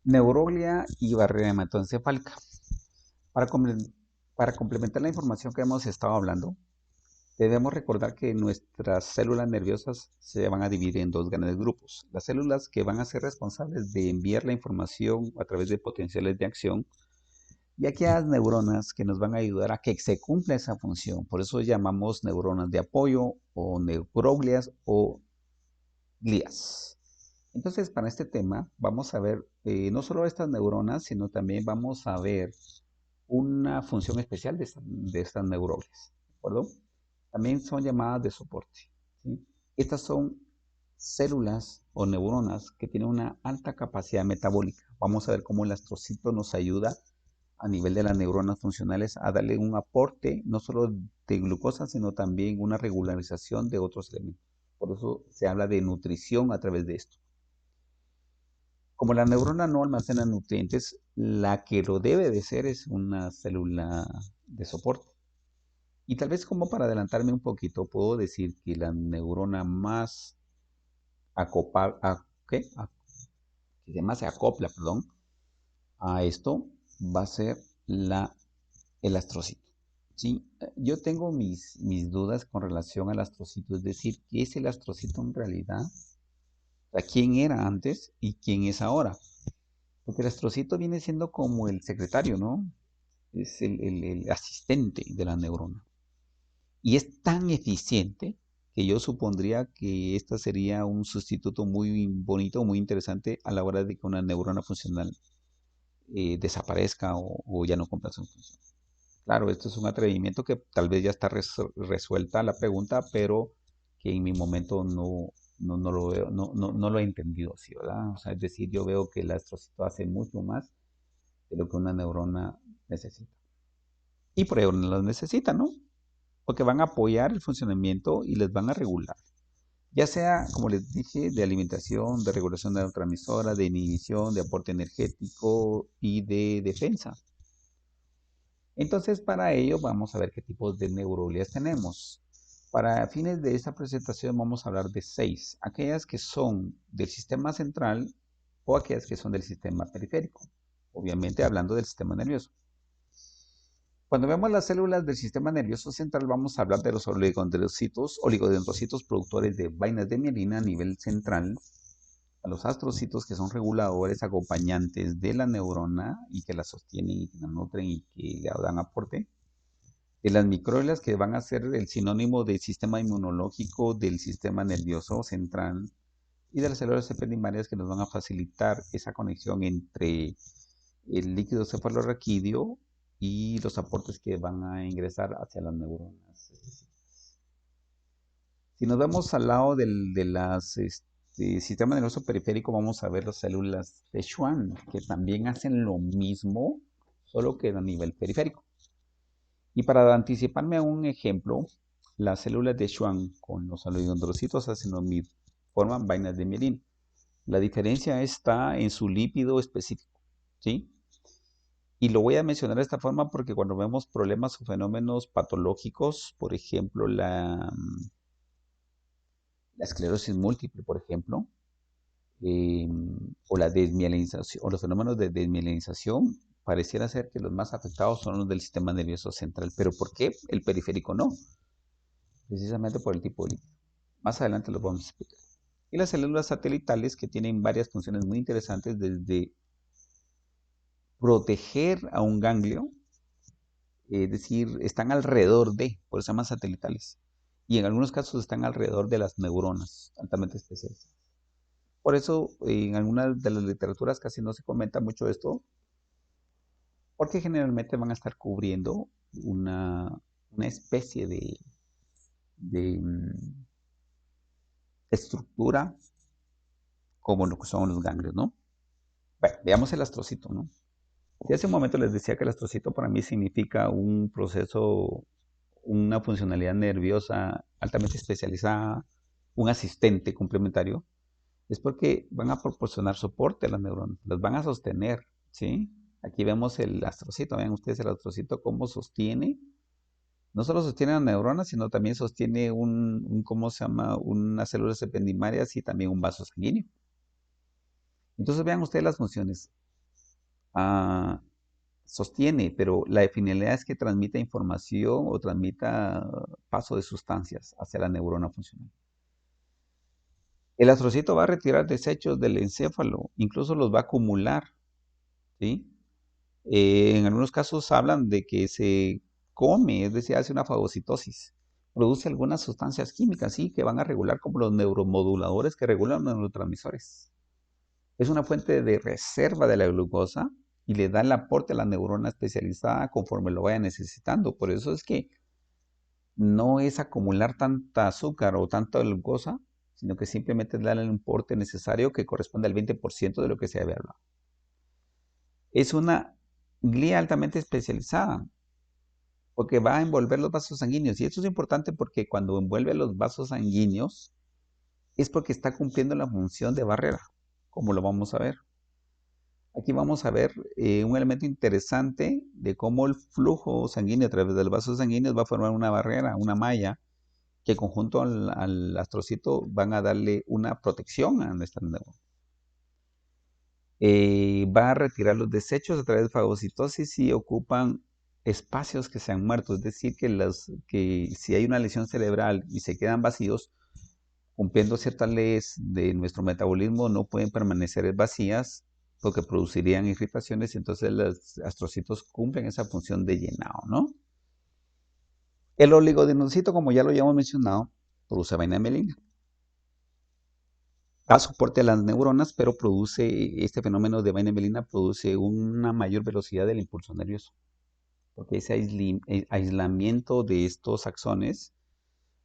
Neuroglia y barrera hematoencefálica. Para, comple- para complementar la información que hemos estado hablando, debemos recordar que nuestras células nerviosas se van a dividir en dos grandes grupos. Las células que van a ser responsables de enviar la información a través de potenciales de acción y aquellas neuronas que nos van a ayudar a que se cumpla esa función. Por eso llamamos neuronas de apoyo o neuroglias o glías. Entonces, para este tema vamos a ver no solo estas neuronas, sino también vamos a ver una función especial de estas neuronas, ¿de acuerdo? También son llamadas de soporte, ¿sí? Estas son células o neuronas que tienen una alta capacidad metabólica. Vamos a ver cómo el astrocito nos ayuda a nivel de las neuronas funcionales a darle un aporte no solo de glucosa, sino también una regularización de otros elementos. Por eso se habla de nutrición a través de esto. Como la neurona no almacena nutrientes, la que lo debe de ser es una célula de soporte. Y tal vez como para adelantarme un poquito, puedo decir que la neurona más ¿qué? Que más se acopla, perdón, a esto va a ser el astrocito. ¿Sí? Yo tengo mis dudas con relación al astrocito, es decir, ¿qué es el astrocito en realidad? O sea, ¿quién era antes y quién es ahora? Porque el astrocito viene siendo como el secretario, ¿no? Es el asistente de la neurona. Y es tan eficiente que yo supondría que esta sería un sustituto muy bonito, muy interesante a la hora de que una neurona funcional desaparezca o ya no cumpla su función. Claro, esto es un atrevimiento que tal vez ya está resuelta la pregunta, pero que en mi momento no lo veo, no lo he entendido así, ¿verdad? O sea, es decir, yo veo que el astrocito hace mucho más de lo que una neurona necesita. Y por ello no las necesita, ¿no? Porque van a apoyar el funcionamiento y les van a regular. Ya sea, como les dije, de alimentación, de regulación de neurotransmisora, de inhibición, de aporte energético y de defensa. Entonces, para ello vamos a ver qué tipos de neuroglias tenemos. Para fines de esta presentación vamos a hablar de 6, aquellas que son del sistema central o aquellas que son del sistema periférico. Obviamente hablando del sistema nervioso. Cuando vemos las células del sistema nervioso central, vamos a hablar de los oligodendrocitos productores de vainas de mielina a nivel central, a los astrocitos que son reguladores acompañantes de la neurona y que la sostienen y que la nutren y que le dan aporte, de las microglias que van a ser el sinónimo del sistema inmunológico del sistema nervioso central y de las células ependimarias que nos van a facilitar esa conexión entre el líquido cefalorraquídeo y los aportes que van a ingresar hacia las neuronas. Si nos vamos al lado de las sistema nervioso periférico, vamos a ver las células de Schwann, que también hacen lo mismo, solo que a nivel periférico. Y para anticiparme a un ejemplo, las células de Schwann con los oligodendrocitos hacen lo mismo, forman vainas de mielina. La diferencia está en su lípido específico, ¿sí? Y lo voy a mencionar de esta forma porque cuando vemos problemas o fenómenos patológicos, por ejemplo, la esclerosis múltiple, por ejemplo, eh, o la desmielinización, o los fenómenos de desmielinización, pareciera ser que los más afectados son los del sistema nervioso central. ¿Pero por qué el periférico no? Precisamente por el tipo de líquido. Más adelante lo vamos a explicar. Y las células satelitales que tienen varias funciones muy interesantes desde proteger a un ganglio, es decir, están alrededor de, por eso se llaman satelitales. Y en algunos casos están alrededor de las neuronas altamente especializadas. Por eso en algunas de las literaturas casi no se comenta mucho esto, porque generalmente van a estar cubriendo una especie de estructura como lo que son los ganglios, ¿no? Bueno, veamos el astrocito, ¿no? Y hace un momento les decía que el astrocito para mí significa un proceso, una funcionalidad nerviosa altamente especializada, un asistente complementario, es porque van a proporcionar soporte a las neuronas, las van a sostener, ¿sí? Aquí vemos el astrocito, vean ustedes el astrocito cómo sostiene, no solo sostiene las neuronas, sino también sostiene ¿cómo se llama? Unas células ependimarias y también un vaso sanguíneo. Entonces vean ustedes las funciones. ah, sostiene, pero la finalidad es que transmita información o transmita paso de sustancias hacia la neurona funcional. El astrocito va a retirar desechos del encéfalo, incluso los va a acumular, ¿sí? En algunos casos hablan de que se come, es decir, hace una fagocitosis. Produce algunas sustancias químicas, sí, que van a regular como los neuromoduladores que regulan los neurotransmisores. Es una fuente de reserva de la glucosa y le da el aporte a la neurona especializada conforme lo vaya necesitando. Por eso es que no es acumular tanta azúcar o tanta glucosa, sino que simplemente es darle el importe necesario que corresponde al 20% de lo que se había hablado. Es una glía altamente especializada porque va a envolver los vasos sanguíneos. Y esto es importante porque cuando envuelve los vasos sanguíneos es porque está cumpliendo la función de barrera, como lo vamos a ver. Aquí vamos a ver un elemento interesante de cómo el flujo sanguíneo a través de los vasos sanguíneos va a formar una barrera, una malla, que conjunto al astrocito van a darle una protección a nuestra neurona. Va a retirar los desechos a través de fagocitosis y ocupan espacios que se han muerto, es decir, que si hay una lesión cerebral y se quedan vacíos, cumpliendo ciertas leyes de nuestro metabolismo, no pueden permanecer vacías porque producirían irritaciones, y entonces los astrocitos cumplen esa función de llenado, ¿no? El oligodendrocito, como ya lo habíamos mencionado, produce vaina mielina. Da soporte a las neuronas, pero este fenómeno de vaina mielina produce una mayor velocidad del impulso nervioso, porque ese aislamiento de estos axones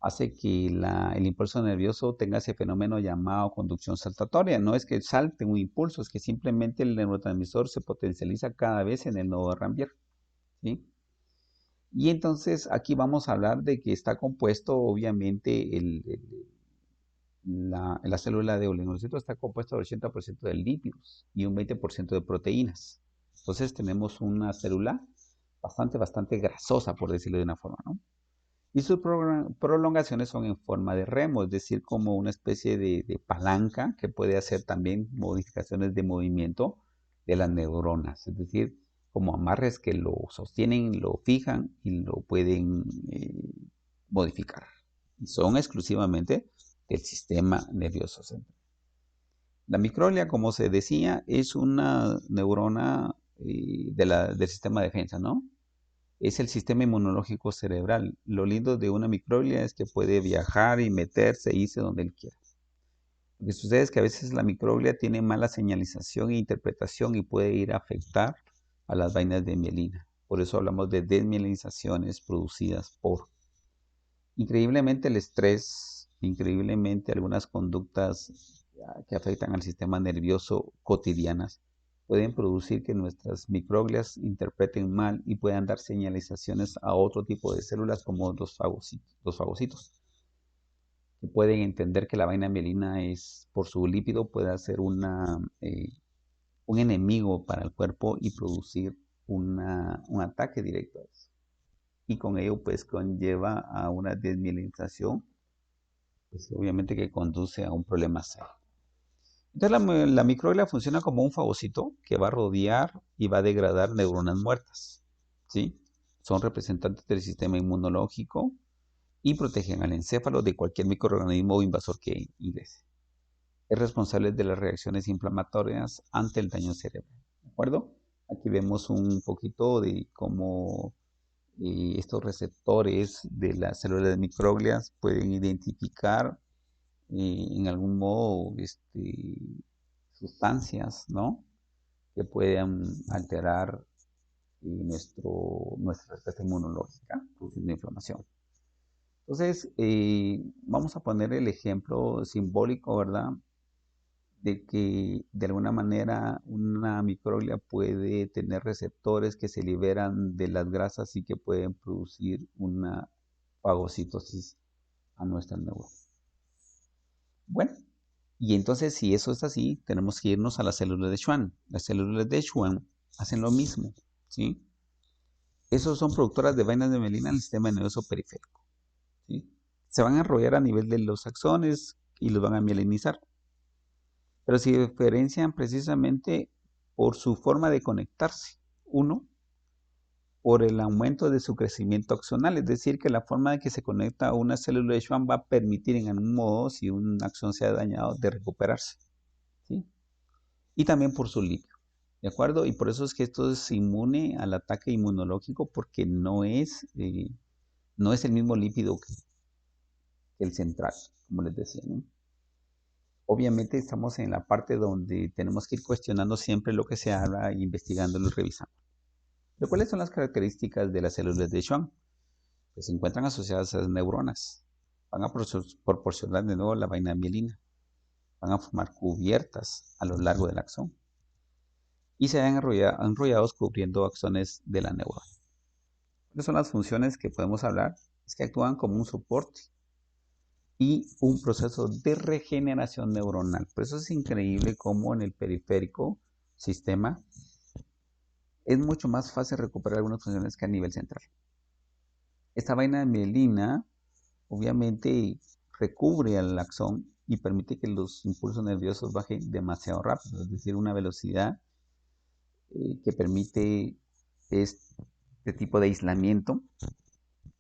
hace que el impulso nervioso tenga ese fenómeno llamado conducción saltatoria. No es que salte un impulso, es que simplemente el neurotransmisor se potencializa cada vez en el nodo Rambier, ¿sí? Y entonces aquí vamos a hablar de que está compuesto, obviamente, la célula de oligodendrocito está compuesta del 80% de lípidos y un 20% de proteínas. Entonces tenemos una célula bastante grasosa, por decirlo de una forma, ¿no? Y sus prolongaciones son en forma de remo, es decir, como una especie de palanca que puede hacer también modificaciones de movimiento de las neuronas, es decir, como amarres que lo sostienen, lo fijan y lo pueden modificar. Y son exclusivamente del sistema nervioso central. La microglia, como se decía, es una neurona del sistema de defensa, ¿no? Es el sistema inmunológico cerebral. Lo lindo de una microglia es que puede viajar y meterse e irse donde él quiera. Lo que sucede es que a veces la microglia tiene mala señalización e interpretación y puede ir a afectar a las vainas de mielina. Por eso hablamos de desmielinizaciones producidas por. Increíblemente el estrés, increíblemente algunas conductas que afectan al sistema nervioso cotidianas pueden producir que nuestras microglias interpreten mal y puedan dar señalizaciones a otro tipo de células como los fagocitos, que pueden entender que la vaina mielina es, por su lípido, puede ser un enemigo para el cuerpo y producir un ataque directo a eso. Y con ello pues conlleva a una desmielinización, pues obviamente que conduce a un problema serio. Entonces la microglia funciona como un fagocito que va a rodear y va a degradar neuronas muertas, ¿sí? Son representantes del sistema inmunológico y protegen al encéfalo de cualquier microorganismo o invasor que ingrese. Es responsable de las reacciones inflamatorias ante el daño cerebral, ¿de acuerdo? Aquí vemos un poquito de cómo estos receptores de las células de microglias pueden identificar en algún modo sustancias, ¿no? Que puedan alterar nuestra respuesta inmunológica, produciendo inflamación. Entonces, vamos a poner el ejemplo simbólico, ¿verdad? De que de alguna manera una microglia puede tener receptores que se liberan de las grasas y que pueden producir una fagocitosis a nuestra neurona. Bueno, y entonces si eso es así, tenemos que irnos a las células de Schwann. Las células de Schwann hacen lo mismo, ¿sí? Esos son productoras de vainas de mielina en el sistema nervioso periférico, ¿sí? Se van a enrollar a nivel de los axones y los van a mielinizar. Pero se diferencian precisamente por su forma de conectarse. Uno, por el aumento de su crecimiento axonal, es decir, que la forma en que se conecta a una célula de Schwann va a permitir en algún modo, si un axón se ha dañado, de recuperarse, ¿sí? Y también por su litio, ¿de acuerdo? Y por eso es que esto es inmune al ataque inmunológico, porque no es el mismo lípido que el central, como les decía, ¿no? Obviamente estamos en la parte donde tenemos que ir cuestionando siempre lo que se habla, investigándolo y revisando. ¿Pero cuáles son las características de las células de Schwann? Pues se encuentran asociadas a las neuronas. Van a proporcionar de nuevo la vaina mielina. Van a formar cubiertas a lo largo del axón. Y se ven enrollados cubriendo axones de la neurona. ¿Cuáles son las funciones que podemos hablar? Es que actúan como un soporte y un proceso de regeneración neuronal. Por eso es increíble cómo en el periférico sistema es mucho más fácil recuperar algunas funciones que a nivel central. Esta vaina de mielina obviamente recubre al axón y permite que los impulsos nerviosos bajen demasiado rápido, es decir, una velocidad que permite este tipo de aislamiento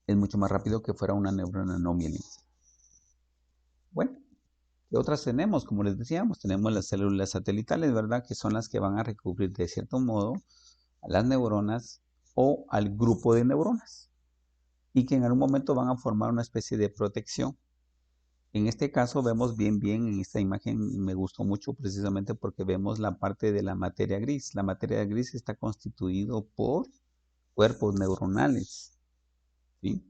es mucho más rápido que fuera una neurona no mielina. Bueno, ¿qué otras tenemos? Como les decíamos, tenemos las células satelitales, ¿verdad? Que son las que van a recubrir de cierto modo a las neuronas o al grupo de neuronas y que en algún momento van a formar una especie de protección. En este caso vemos bien en esta imagen, me gustó mucho precisamente porque vemos la parte de la materia gris. La materia gris está constituido por cuerpos neuronales, ¿sí?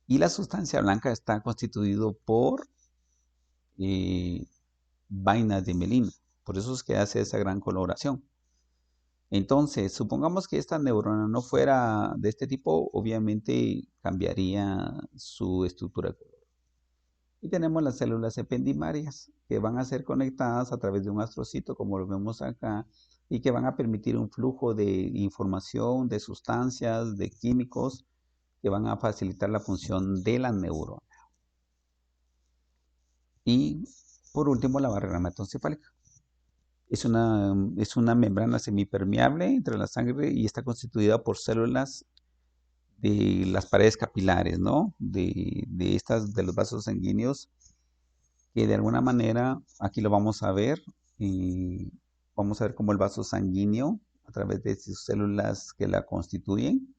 Y la sustancia blanca está constituido por eh, vainas de mielina. Por eso es que hace esa gran coloración. Entonces, supongamos que esta neurona no fuera de este tipo, obviamente cambiaría su estructura. Y tenemos las células ependimarias, que van a ser conectadas a través de un astrocito, como lo vemos acá, y que van a permitir un flujo de información, de sustancias, de químicos, que van a facilitar la función de la neurona. Y por último, la barrera hematoencefálica. Es una membrana semipermeable entre la sangre y está constituida por células de las paredes capilares, ¿no? De los vasos sanguíneos, que de alguna manera, aquí lo vamos a ver, y vamos a ver cómo el vaso sanguíneo, a través de sus células que la constituyen,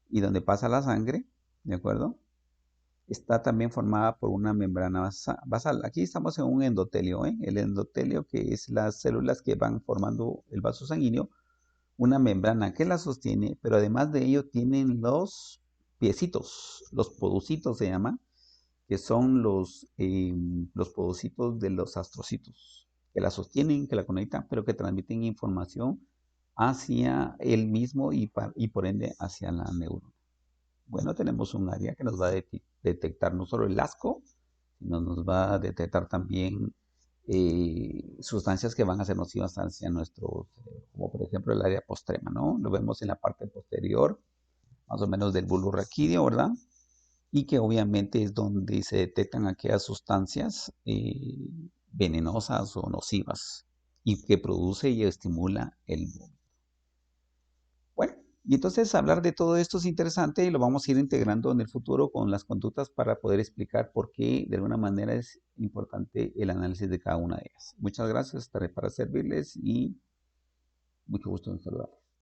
y donde pasa la sangre, ¿de acuerdo? Está también formada por una membrana basal. Aquí estamos en un endotelio, ¿eh? El endotelio, que es las células que van formando el vaso sanguíneo, una membrana que la sostiene, pero además de ello tienen los piecitos, los podocitos se llama, que son los podocitos de los astrocitos, que la sostienen, que la conectan, pero que transmiten información hacia el mismo y por ende hacia la neurona. Bueno, tenemos un área que nos va a detectar no solo el asco, sino nos va a detectar también sustancias que van a ser nocivas hacia nuestro cerebro, como por ejemplo el área postrema, ¿no? Lo vemos en la parte posterior, más o menos del bulbo raquídeo, ¿verdad? Y que obviamente es donde se detectan aquellas sustancias venenosas o nocivas y que produce y estimula el vómito. Bueno, y entonces hablar de todo esto es interesante y lo vamos a ir integrando en el futuro con las conductas para poder explicar por qué de alguna manera es importante el análisis de cada una de ellas. Muchas gracias, estaré para servirles y mucho gusto en saludar.